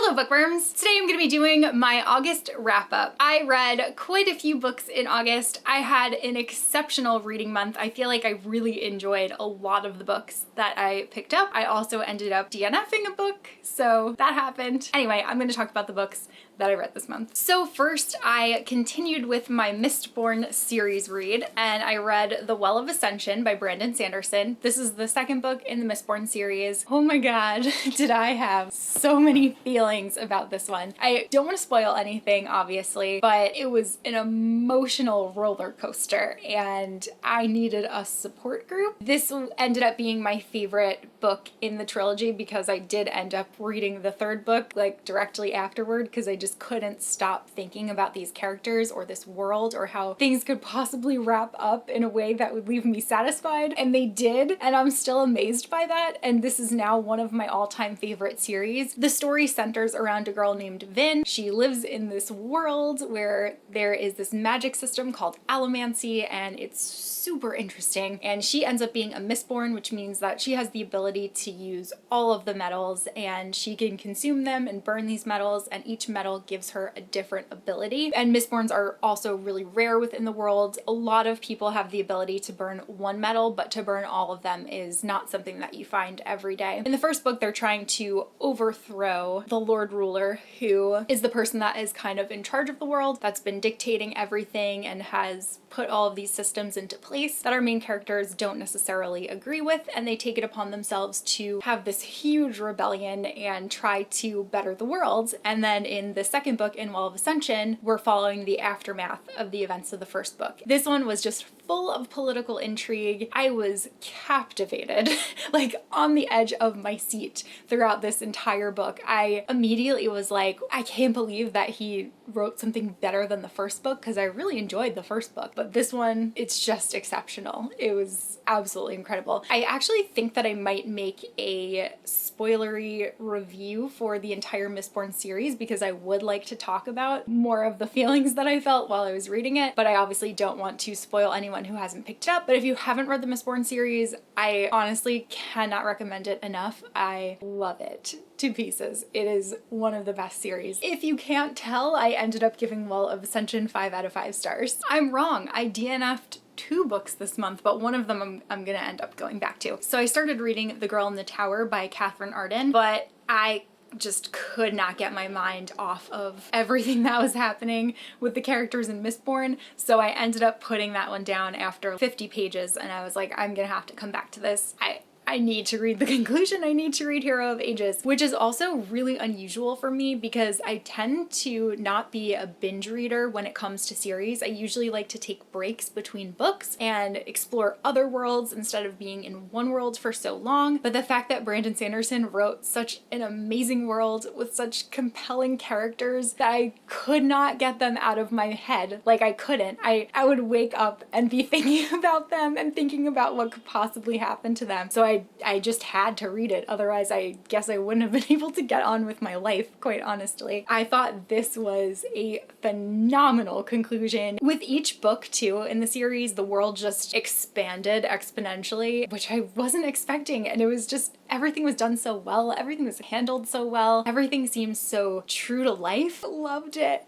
Hello bookworms! Today I'm going to be doing my August wrap-up. I read quite a few books in August. I had an exceptional reading month. I feel like I really enjoyed a lot of the books that I picked up. I also ended up DNFing a book, so that happened. Anyway, I'm going to talk about the books that I read this month. So first, I continued with my Mistborn series read, and I read The Well of Ascension by Brandon Sanderson. This is the second book in the Mistborn series. Oh my god, did I have so many feelings about this one. I don't want to spoil anything, obviously, but it was an emotional roller coaster, and I needed a support group. This ended up being my favorite book in the trilogy because I did end up reading the third book like directly afterward because I just couldn't stop thinking about these characters or this world or how things could possibly wrap up in a way that would leave me satisfied, and they did, and I'm still amazed by that, and this is now one of my all-time favorite series. The story centers around a girl named Vin. She lives in this world where there is this magic system called allomancy, and it's super interesting, and she ends up being a Mistborn, which means that she has the ability to use all of the metals, and she can consume them and burn these metals, and each metal gives her a different ability. And Mistborns are also really rare within the world. A lot of people have the ability to burn one metal, but to burn all of them is not something that you find every day. In the first book, they're trying to overthrow the Lord Ruler, who is the person that is kind of in charge of the world, that's been dictating everything and has put all of these systems into place that our main characters don't necessarily agree with, and they take it upon themselves to have this huge rebellion and try to better the world. And then in the second book, in Well of Ascension, we're following the aftermath of the events of the first book. This one was just full of political intrigue. I was captivated, like on the edge of my seat throughout this entire book. I immediately was like, I can't believe that he wrote something better than the first book, because I really enjoyed the first book, but this one, it's just exceptional. It was absolutely incredible. I actually think that I might make a spoilery review for the entire Mistborn series because I would like to talk about more of the feelings that I felt while I was reading it, but I obviously don't want to spoil anyone who hasn't picked it up. But if you haven't read the Mistborn series, I honestly cannot recommend it enough. I love it to pieces. It is one of the best series. If you can't tell, I ended up giving Well of Ascension 5 out of 5 stars. I'm wrong. I DNF'd 2 books this month, but one of them I'm gonna end up going back to. So I started reading The Girl in the Tower by Catherine Arden, but I just could not get my mind off of everything that was happening with the characters in Mistborn, so I ended up putting that one down after 50 pages, and I was like, I'm gonna have to come back to this. I need to read the conclusion. I need to read Hero of Ages, which is also really unusual for me because I tend to not be a binge reader when it comes to series. I usually like to take breaks between books and explore other worlds instead of being in one world for so long. But the fact that Brandon Sanderson wrote such an amazing world with such compelling characters that I could not get them out of my head. Like, I couldn't. I would wake up and be thinking about them and thinking about what could possibly happen to them. So I just had to read it. Otherwise, I guess I wouldn't have been able to get on with my life, quite honestly. I thought this was a phenomenal conclusion. With each book, too, in the series, the world just expanded exponentially, which I wasn't expecting. And it was just, everything was done so well. Everything was handled so well. Everything seems so true to life. Loved it.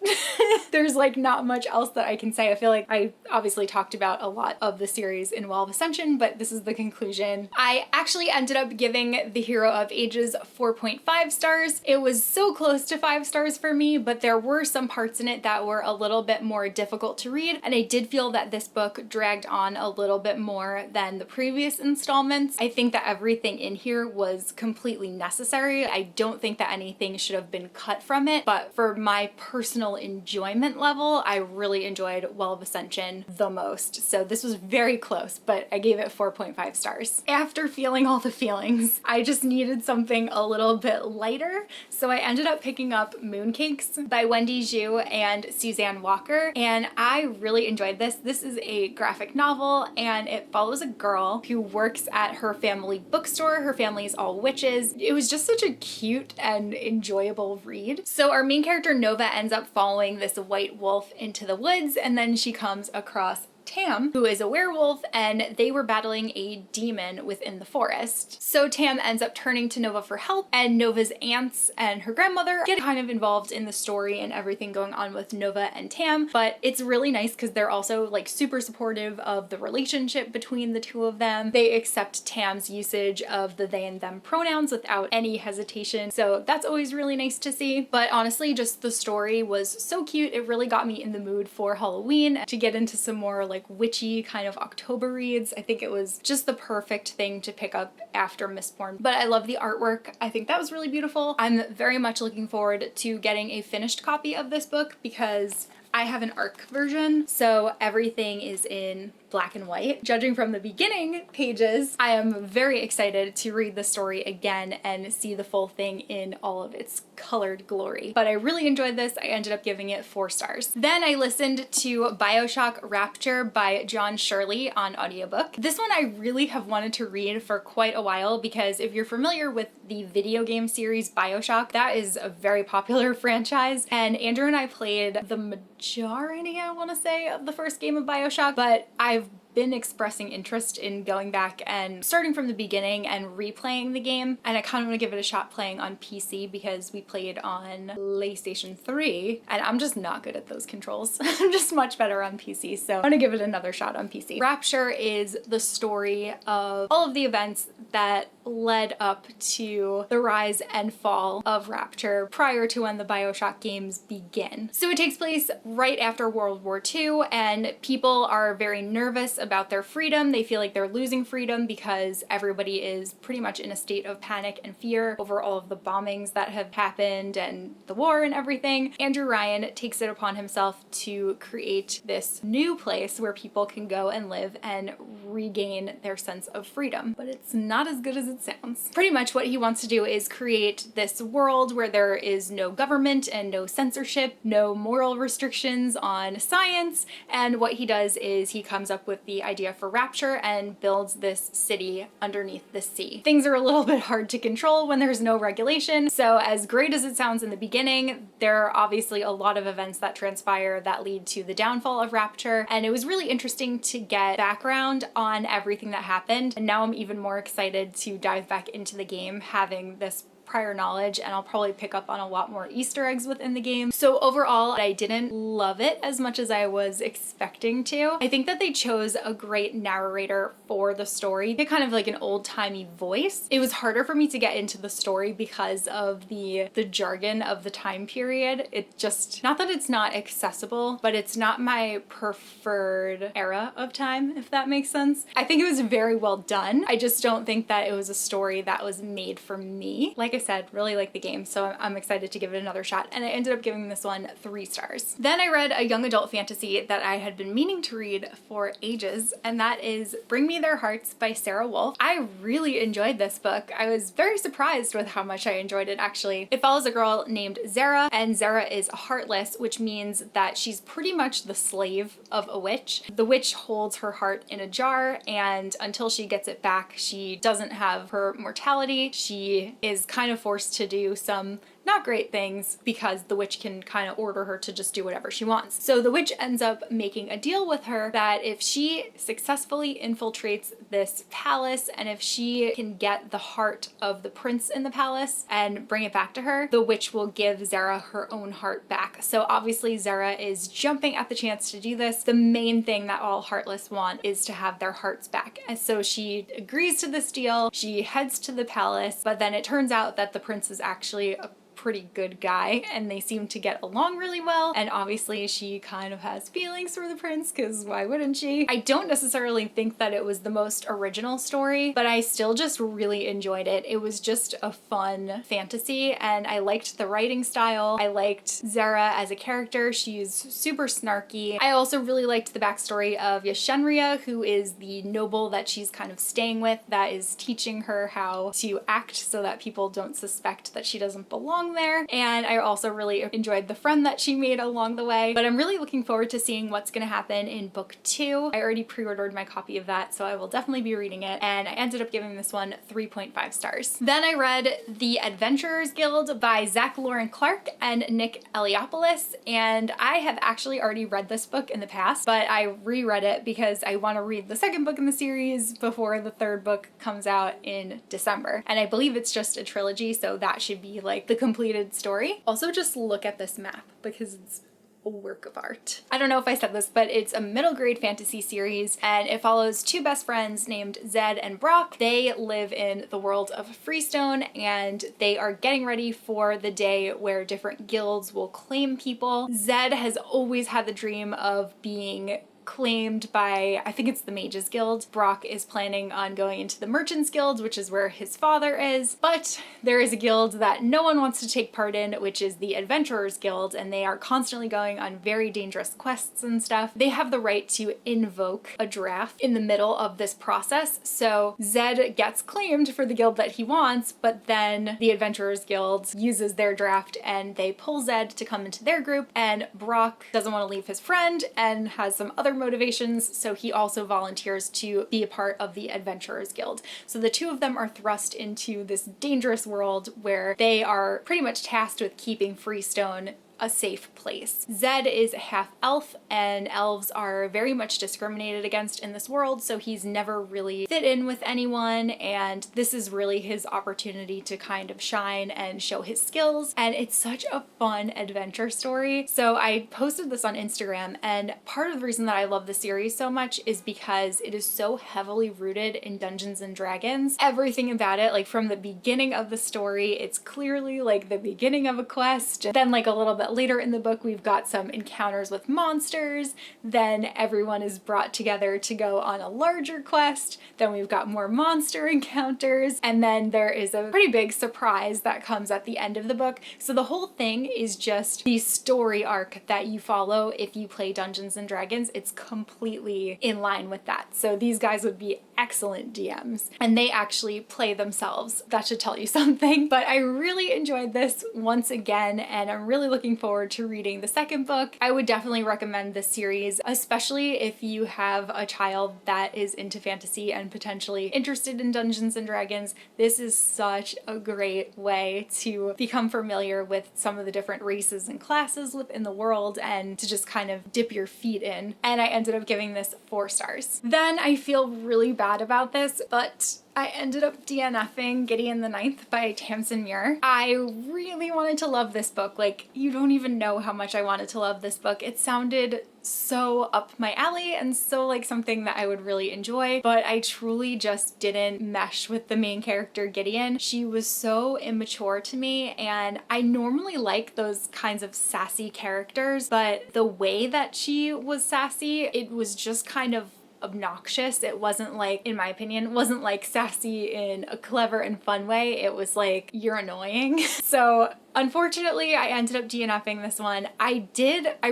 There's like not much else that I can say. I feel like I obviously talked about a lot of the series in Well of Ascension, but this is the conclusion. I actually ended up giving The Hero of Ages 4.5 stars. It was so close to 5 stars for me, but there were some parts in it that were a little bit more difficult to read, and I did feel that this book dragged on a little bit more than the previous installments. I think that everything in here was completely necessary. I don't think that anything should have been cut from it, but for my personal enjoyment level, I really enjoyed Well of Ascension the most. So this was very close, but I gave it 4.5 stars. After feeling all the feelings, I just needed something a little bit lighter, so I ended up picking up Mooncakes by Wendy Zhu and Suzanne Walker, and I really enjoyed this. This is a graphic novel, and it follows a girl who works at her family bookstore. Her family is all witches. It was just such a cute and enjoyable read. So our main character Nova ends up following this white wolf into the woods, and then she comes across Tam, who is a werewolf, and they were battling a demon within the forest. So Tam ends up turning to Nova for help, and Nova's aunts and her grandmother get kind of involved in the story and everything going on with Nova and Tam, but it's really nice because they're also like super supportive of the relationship between the two of them. They accept Tam's usage of the they and them pronouns without any hesitation, so that's always really nice to see. But honestly, just the story was so cute. It really got me in the mood for Halloween to get into some more like witchy kind of October reads. I think it was just the perfect thing to pick up after Mistborn. But I love the artwork. I think that was really beautiful. I'm very much looking forward to getting a finished copy of this book because I have an ARC version, so everything is in black and white. Judging from the beginning pages, I am very excited to read the story again and see the full thing in all of its colored glory. But I really enjoyed this. I ended up giving it 4 stars. Then I listened to BioShock Rapture by John Shirley on audiobook. This one I really have wanted to read for quite a while because if you're familiar with the video game series BioShock, that is a very popular franchise, and Andrew and I played the majority, I want to say, of the first game of BioShock, but I've been expressing interest in going back and starting from the beginning and replaying the game, and I kind of want to give it a shot playing on PC because we played on PlayStation 3 and I'm just not good at those controls. I'm just much better on PC, so I want to give it another shot on PC. Rapture is the story of all of the events that led up to the rise and fall of Rapture prior to when the BioShock games begin. So it takes place right after World War II, and people are very nervous about their freedom. They feel like they're losing freedom because everybody is pretty much in a state of panic and fear over all of the bombings that have happened and the war and everything. Andrew Ryan takes it upon himself to create this new place where people can go and live and regain their sense of freedom. But it's not as good as it sounds. Pretty much what he wants to do is create this world where there is no government and no censorship, no moral restrictions on science, and what he does is he comes up with the idea for Rapture and builds this city underneath the sea. Things are a little bit hard to control when there's no regulation, so as great as it sounds in the beginning, there are obviously a lot of events that transpire that lead to the downfall of Rapture, and it was really interesting to get background on everything that happened, and now I'm even more excited to dive back into the game having this prior knowledge, and I'll probably pick up on a lot more Easter eggs within the game. So overall, I didn't love it as much as I was expecting to. I think that they chose a great narrator for the story, kind of like an old-timey voice. It was harder for me to get into the story because of the jargon of the time period. It just, not that it's not accessible, but it's not my preferred era of time, if that makes sense. I think it was very well done. I just don't think that it was a story that was made for me. Like I said, really like the game, so I'm excited to give it another shot, and I ended up giving this one 3 stars. Then I read a young adult fantasy that I had been meaning to read for ages, and that is Bring Me Their Hearts by Sarah Wolf. I really enjoyed this book. I was very surprised with how much I enjoyed it, actually. It follows a girl named Zara, and Zara is heartless, which means that she's pretty much the slave of a witch. The witch holds her heart in a jar, and until she gets it back, she doesn't have her mortality. She is kind of forced to do some not great things because the witch can kind of order her to just do whatever she wants. So the witch ends up making a deal with her that if she successfully infiltrates this palace and if she can get the heart of the prince in the palace and bring it back to her, the witch will give Zara her own heart back. So obviously Zara is jumping at the chance to do this. The main thing that all heartless want is to have their hearts back. And so she agrees to this deal. She heads to the palace, but then it turns out that the prince is actually a pretty good guy and they seem to get along really well, and obviously she kind of has feelings for the prince because why wouldn't she? I don't necessarily think that it was the most original story, but I still just really enjoyed it. It was just a fun fantasy and I liked the writing style. I liked Zara as a character. She's super snarky. I also really liked the backstory of Yashenria, who is the noble that she's kind of staying with that is teaching her how to act so that people don't suspect that she doesn't belong along there. And I also really enjoyed the friend that she made along the way. But I'm really looking forward to seeing what's going to happen in book 2. I already pre-ordered my copy of that, so I will definitely be reading it. And I ended up giving this one 3.5 stars. Then I read The Adventurers Guild by Zach Lauren Clark and Nick Eliopoulos. And I have actually already read this book in the past, but I reread it because I want to read the second book in the series before the third book comes out in December. And I believe it's just a trilogy, so that should be like the completed story. Also, just look at this map because it's a work of art. I don't know if I said this, but it's a middle grade fantasy series, and it follows two best friends named Zed and Brock. They live in the world of Freestone, and they are getting ready for the day where different guilds will claim people. Zed has always had the dream of being claimed by, I think it's the Mages Guild. Brock is planning on going into the Merchants Guild, which is where his father is. But there is a guild that no one wants to take part in, which is the Adventurers Guild, and they are constantly going on very dangerous quests and stuff. They have the right to invoke a draft in the middle of this process. So Zed gets claimed for the guild that he wants, but then the Adventurers Guild uses their draft and they pull Zed to come into their group, and Brock doesn't want to leave his friend and has some other motivations, so he also volunteers to be a part of the Adventurers Guild. So the two of them are thrust into this dangerous world where they are pretty much tasked with keeping Freestone a safe place. Zed is half elf, and elves are very much discriminated against in this world, so he's never really fit in with anyone, and this is really his opportunity to kind of shine and show his skills, and it's such a fun adventure story. So I posted this on Instagram, and part of the reason that I love the series so much is because it is so heavily rooted in Dungeons and Dragons. Everything about it, like from the beginning of the story, it's clearly like the beginning of a quest. Then like a little bit later in the book, we've got some encounters with monsters. Then everyone is brought together to go on a larger quest. Then we've got more monster encounters. And then there is a pretty big surprise that comes at the end of the book. So the whole thing is just the story arc that you follow if you play Dungeons and Dragons. It's completely in line with that. So these guys would be excellent DMs, and they actually play themselves. That should tell you something. But I really enjoyed this once again, and I'm really looking forward to reading the second book. I would definitely recommend this series, especially if you have a child that is into fantasy and potentially interested in Dungeons and Dragons. This is such a great way to become familiar with some of the different races and classes within the world and to just kind of dip your feet in. And I ended up giving this 4 stars. Then I feel really bad about this, but I ended up DNFing Gideon the Ninth by Tamsin Muir. I really wanted to love this book. Like, you don't even know how much I wanted to love this book. It sounded so up my alley and so like something that I would really enjoy, but I truly just didn't mesh with the main character, Gideon. She was so immature to me, and I normally like those kinds of sassy characters, but the way that she was sassy, it was just kind of obnoxious. It wasn't like, in my opinion, wasn't like sassy in a clever and fun way. It was like, you're annoying. So unfortunately, I ended up DNFing this one. I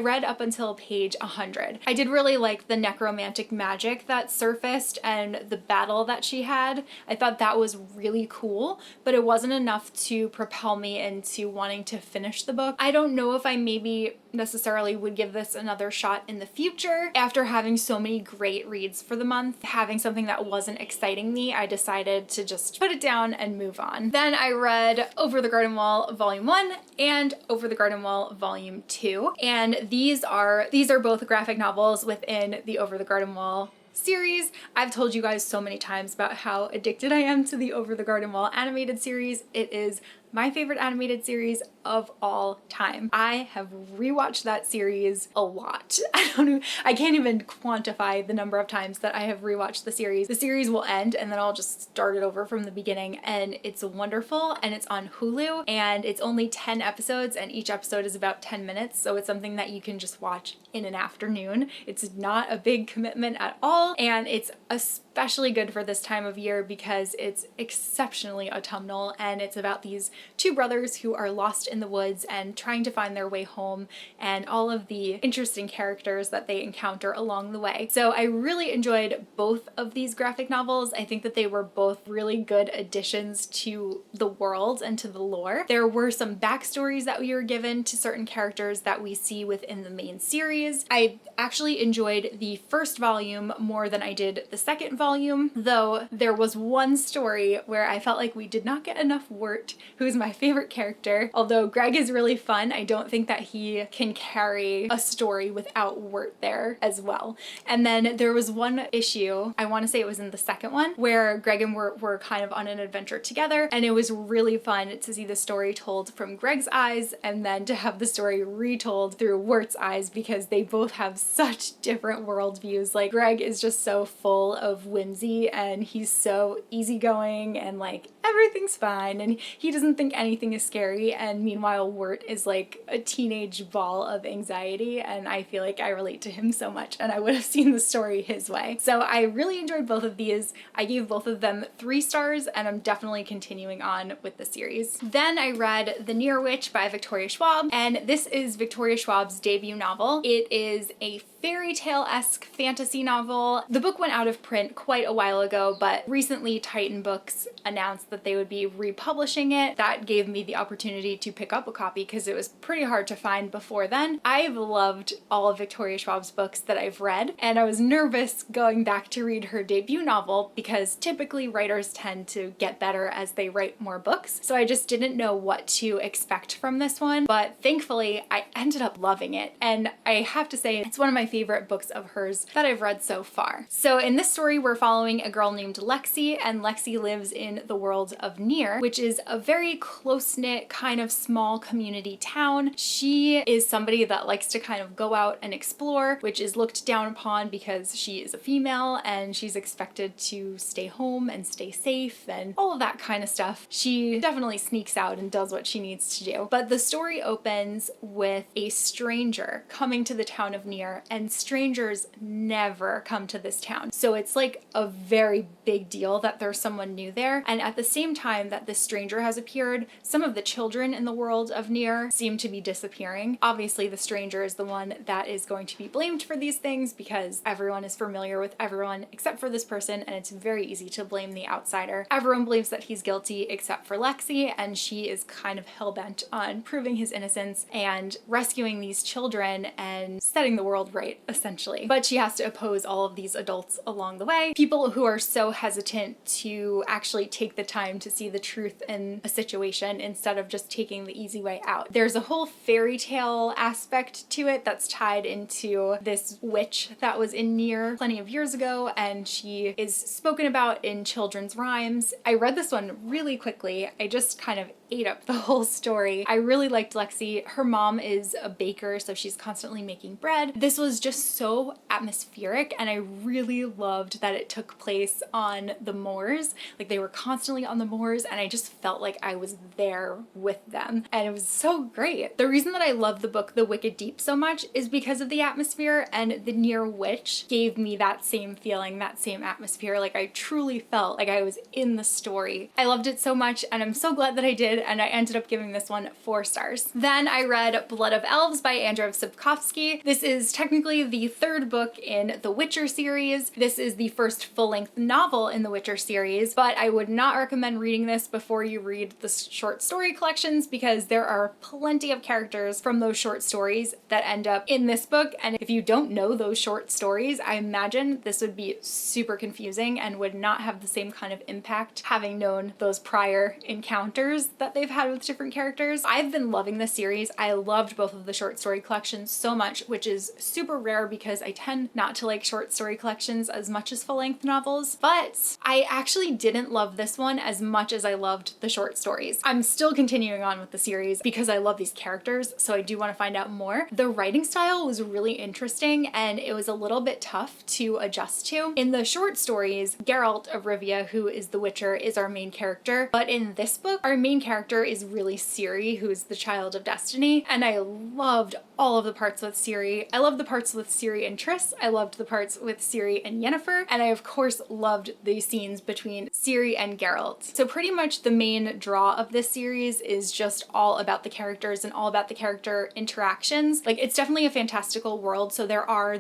read up until page 100. I did really like the necromantic magic that surfaced and the battle that she had. I thought that was really cool, but it wasn't enough to propel me into wanting to finish the book. I don't know if I maybe necessarily would give this another shot in the future. After having so many great reads for the month, having something that wasn't exciting me, I decided to just put it down and move on. Then I read Over the Garden Wall Volume 1 and Over the Garden Wall Volume 2. And these are both graphic novels within the Over the Garden Wall series. I've told you guys so many times about how addicted I am to the Over the Garden Wall animated series. It is my favorite animated series of all time. I have rewatched that series a lot. I can't even quantify the number of times that I have rewatched the series. The series will end and then I'll just start it over from the beginning, and it's wonderful, and it's on Hulu, and it's only 10 episodes and each episode is about 10 minutes, so it's something that you can just watch in an afternoon. It's not a big commitment at all, and it's especially good for this time of year because it's exceptionally autumnal, and it's about these two brothers who are lost in the woods and trying to find their way home, and all of the interesting characters that they encounter along the way. So I really enjoyed both of these graphic novels. I think that they were both really good additions to the world and to the lore. There were some backstories that we were given to certain characters that we see within the main series. I actually enjoyed the first volume more than I did the second volume, though there was one story where I felt like we did not get enough Wirt, who's my favorite character. Although Greg is really fun, I don't think that he can carry a story without Wirt there as well. And then there was one issue, I want to say it was in the second one, where Greg and Wirt were kind of on an adventure together, and it was really fun to see the story told from Greg's eyes and then to have the story retold through Wirt's eyes, because they both have such different worldviews. Like, Greg is just so full of whimsy and he's so easygoing and like everything's fine and he doesn't think anything is scary, and meanwhile Wirt is like a teenage ball of anxiety, and I feel like I relate to him so much and I would have seen the story his way. So I really enjoyed both of these. I gave both of them 3 stars and I'm definitely continuing on with the series. Then I read The Near Witch by Victoria Schwab, and this is Victoria Schwab's debut novel. It is a fairy tale-esque fantasy novel. The book went out of print quite a while ago, but recently Titan Books announced that they would be republishing it. That gave me the opportunity to pick up a copy because it was pretty hard to find before then. I've loved all of Victoria Schwab's books that I've read, and I was nervous going back to read her debut novel because typically writers tend to get better as they write more books. So I just didn't know what to expect from this one, but thankfully I ended up loving it, and I have to say it's one of my favorite books of hers that I've read so far. So in this story, we're following a girl named Lexi, and Lexi lives in the world of Near, which is a very close-knit kind of small community town. She is somebody that likes to kind of go out and explore, which is looked down upon because she is a female and she's expected to stay home and stay safe and all of that kind of stuff. She definitely sneaks out and does what she needs to do. But the story opens with a stranger coming to the town of Near, and strangers never come to this town. So it's like a very big deal that there's someone new there. And at the same time that this stranger has appeared, some of the children in the world of Near seem to be disappearing. Obviously, the stranger is the one that is going to be blamed for these things because everyone is familiar with everyone except for this person, and it's very easy to blame the outsider. Everyone believes that he's guilty except for Lexi, and she is kind of hell-bent on proving his innocence and rescuing these children and setting the world right, essentially. But she has to oppose all of these adults along the way, people who are so hesitant to actually take the time to see the truth in a situation instead of just taking the easy way out. There's a whole fairy tale aspect to it that's tied into this witch that was in Near plenty of years ago, and she is spoken about in children's rhymes. I read this one really quickly. I just kind of ate up the whole story. I really liked Lexi. Her mom is a baker, so she's constantly making bread. This was just so atmospheric, and I really loved that it took place on the moors. Like, they were constantly on the moors, and I just felt like I was there with them, and it was so great. The reason that I love the book The Wicked Deep so much is because of the atmosphere, and The Near Witch gave me that same feeling, that same atmosphere. Like, I truly felt like I was in the story. I loved it so much, and I'm so glad that I did, and I ended up giving this one 4 stars. Then I read Blood of Elves by Andrzej Sapkowski. This is technically the 3rd book in the Witcher series. This is the first full-length novel in the Witcher series, but I would not recommend reading this before you read the short story collections because there are plenty of characters from those short stories that end up in this book, and if you don't know those short stories, I imagine this would be super confusing and would not have the same kind of impact having known those prior encounters that they've had with different characters. I've been loving this series. I loved both of the short story collections so much, which is super rare because I tend not to like short story collections as much as full-length novels, but I actually didn't love this one as much as I loved the short stories. I'm still continuing on with the series because I love these characters, so I do want to find out more. The writing style was really interesting, and it was a little bit tough to adjust to. In the short stories, Geralt of Rivia, who is the Witcher, is our main character, but in this book, our main character character is really Ciri, who's the child of destiny, and I loved all of the parts with Ciri. I loved the parts with Ciri and Triss, I loved the parts with Ciri and Yennefer, and I of course loved the scenes between Ciri and Geralt. So pretty much the main draw of this series is just all about the characters and all about the character interactions. Like, it's definitely a fantastical world, so there are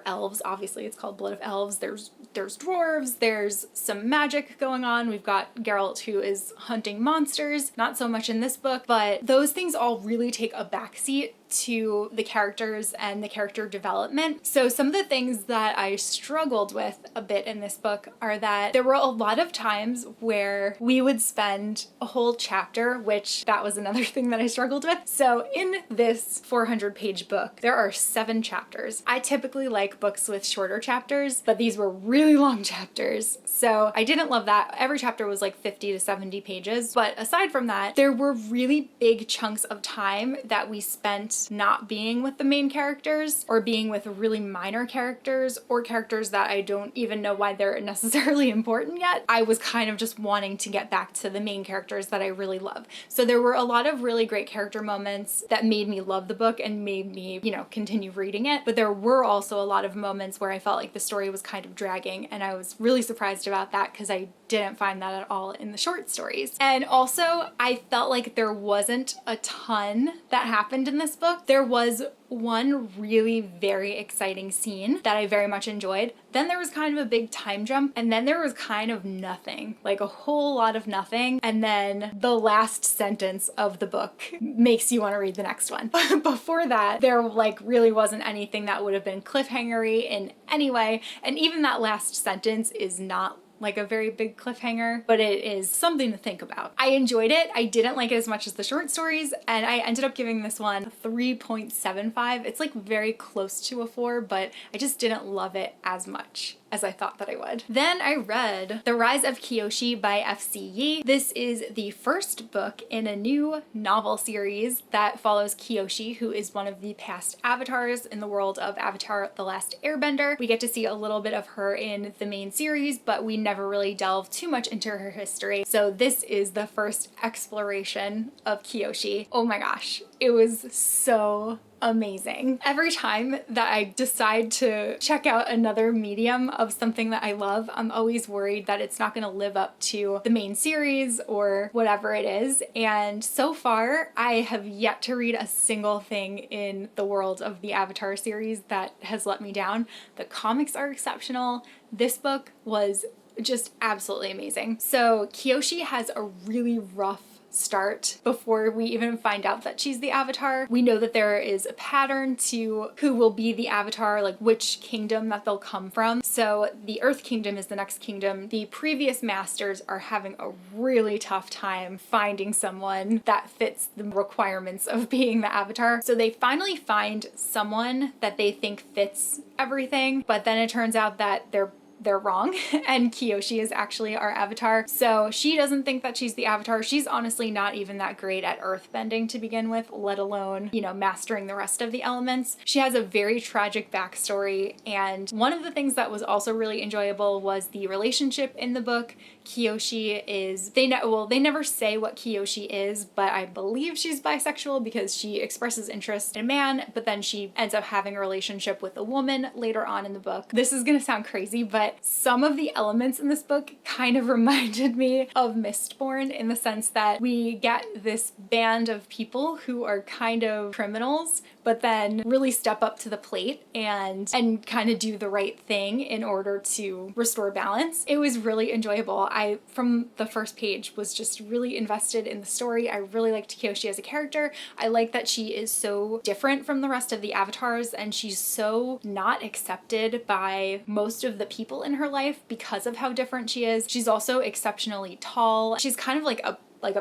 elves, obviously it's called Blood of Elves, there's dwarves, there's some magic going on, we've got Geralt who is hunting monsters, not so much in this book, but those things all really take a backseat to the characters and the character development. So some of the things that I struggled with a bit in this book are that there were a lot of times where we would spend a whole chapter, which that was another thing that I struggled with. So in this 400-page book, there are 7 chapters. I typically like books with shorter chapters, but these were really long chapters. So I didn't love that. Every chapter was like 50 to 70 pages. But aside from that, there were really big chunks of time that we spent not being with the main characters, or being with really minor characters, or characters that I don't even know why they're necessarily important yet. I was kind of just wanting to get back to the main characters that I really love. So there were a lot of really great character moments that made me love the book and made me, continue reading it. But there were also a lot of moments where I felt like the story was kind of dragging, and I was really surprised about that because I didn't find that at all in the short stories. And also, I felt like there wasn't a ton that happened in this book. There was one really very exciting scene that I very much enjoyed. Then there was kind of a big time jump, and then there was kind of nothing, like a whole lot of nothing. And then the last sentence of the book makes you want to read the next one. But before that, there really wasn't anything that would have been cliffhangery in any way. And even that last sentence is not like a very big cliffhanger, but it is something to think about. I enjoyed it. I didn't like it as much as the short stories, and I ended up giving this one 3.75. It's like very close to a 4, but I just didn't love it as much as I thought that I would. Then I read The Rise of Kyoshi by F.C. Yee. This is the first book in a new novel series that follows Kyoshi, who is one of the past avatars in the world of Avatar: The Last Airbender. We get to see a little bit of her in the main series, but we never really delve too much into her history. So this is the first exploration of Kyoshi. Oh my gosh, it was so amazing. Every time that I decide to check out another medium of something that I love, I'm always worried that it's not going to live up to the main series or whatever it is. And so far, I have yet to read a single thing in the world of the Avatar series that has let me down. The comics are exceptional. This book was just absolutely amazing. So Kyoshi has a really rough start before we even find out that she's the Avatar. We know that there is a pattern to who will be the Avatar, like which kingdom that they'll come from. So the Earth Kingdom is the next kingdom. The previous masters are having a really tough time finding someone that fits the requirements of being the Avatar. So they finally find someone that they think fits everything, but then it turns out that they're wrong, and Kyoshi is actually our Avatar. So she doesn't think that she's the Avatar. She's honestly not even that great at earthbending to begin with, let alone, mastering the rest of the elements. She has a very tragic backstory, and one of the things that was also really enjoyable was the relationship in the book. Kyoshi is, they never say what Kyoshi is, but I believe she's bisexual because she expresses interest in a man, but then she ends up having a relationship with a woman later on in the book. This is gonna sound crazy, but some of the elements in this book kind of reminded me of Mistborn in the sense that we get this band of people who are kind of criminals, but then really step up to the plate and kind of do the right thing in order to restore balance. It was really enjoyable. I, from the first page, was just really invested in the story. I really liked Kyoshi as a character. I like that she is so different from the rest of the avatars, and she's so not accepted by most of the people in her life because of how different she is. She's also exceptionally tall. She's kind of like a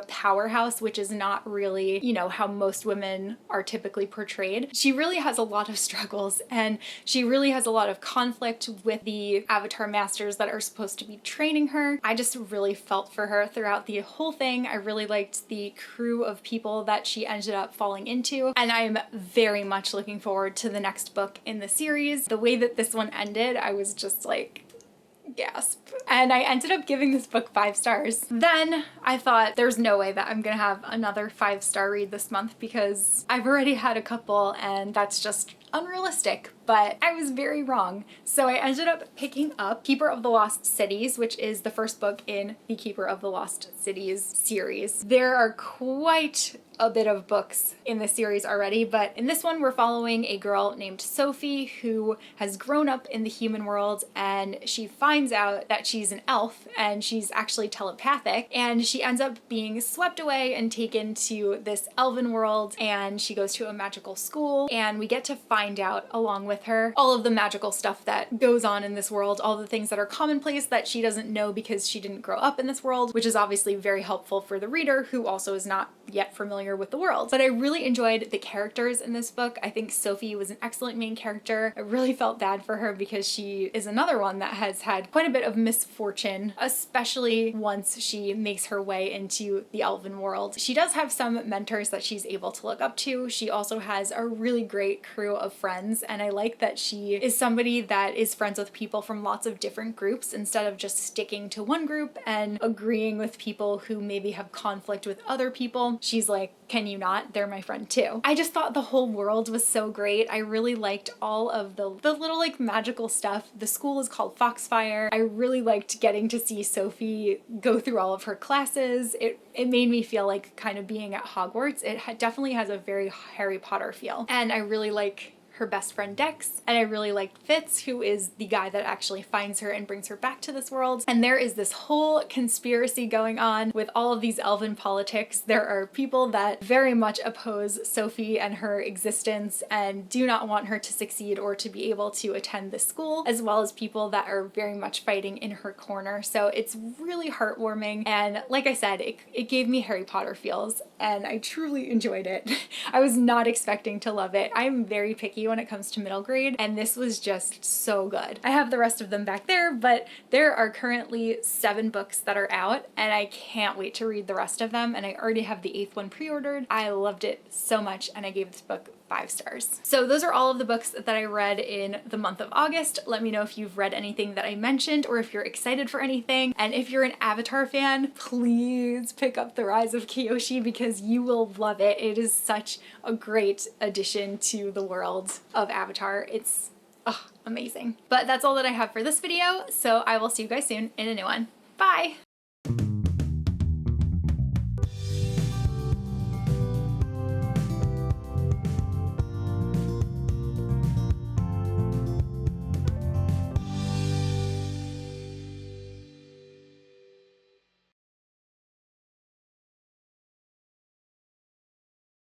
powerhouse, which is not really, how most women are typically portrayed. She really has a lot of struggles, and she really has a lot of conflict with the Avatar masters that are supposed to be training her. I just really felt for her throughout the whole thing. I really liked the crew of people that she ended up falling into, and I'm very much looking forward to the next book in the series. The way that this one ended, I was just like, Gasp. And I ended up giving this book 5 stars. Then I thought there's no way that I'm gonna have another 5-star read this month because I've already had a couple and that's just unrealistic, but I was very wrong. So I ended up picking up Keeper of the Lost Cities, which is the first book in the Keeper of the Lost Cities series. There are quite a bit of books in the series already, but in this one we're following a girl named Sophie who has grown up in the human world, and she finds out that she's an elf and she's actually telepathic, and she ends up being swept away and taken to this elven world, and she goes to a magical school, and we get to find out along with her all of the magical stuff that goes on in this world, all the things that are commonplace that she doesn't know because she didn't grow up in this world, which is obviously very helpful for the reader who also is not yet familiar with the world. But I really enjoyed the characters in this book. I think Sophie was an excellent main character. I really felt bad for her because she is another one that has had quite a bit of misfortune, especially once she makes her way into the elven world. She does have some mentors that she's able to look up to. She also has a really great crew of friends, and I like that she is somebody that is friends with people from lots of different groups instead of just sticking to one group and agreeing with people who maybe have conflict with other people. She's like, can you not? They're my friend too. I just thought the whole world was so great. I really liked all of the little like magical stuff. The school is called Foxfire. I really liked getting to see Sophie go through all of her classes. It made me feel like kind of being at Hogwarts. It definitely has a very Harry Potter feel. And I really like her best friend Dex, and I really liked Fitz, who is the guy that actually finds her and brings her back to this world. And there is this whole conspiracy going on with all of these elven politics. There are people that very much oppose Sophie and her existence and do not want her to succeed or to be able to attend the school, as well as people that are very much fighting in her corner. So it's really heartwarming, and like I said, it gave me Harry Potter feels, and I truly enjoyed it. I was not expecting to love it. I'm very picky when it comes to middle grade, and this was just so good. I have the rest of them back there, but there are currently 7 books that are out, and I can't wait to read the rest of them, and I already have the 8th one pre-ordered. I loved it so much, and I gave this book 5 stars. So those are all of the books that I read in the month of August. Let me know if you've read anything that I mentioned or if you're excited for anything. And if you're an Avatar fan, please pick up The Rise of Kyoshi because you will love it. It is such a great addition to the world of Avatar. It's amazing. But that's all that I have for this video, so I will see you guys soon in a new one. Bye!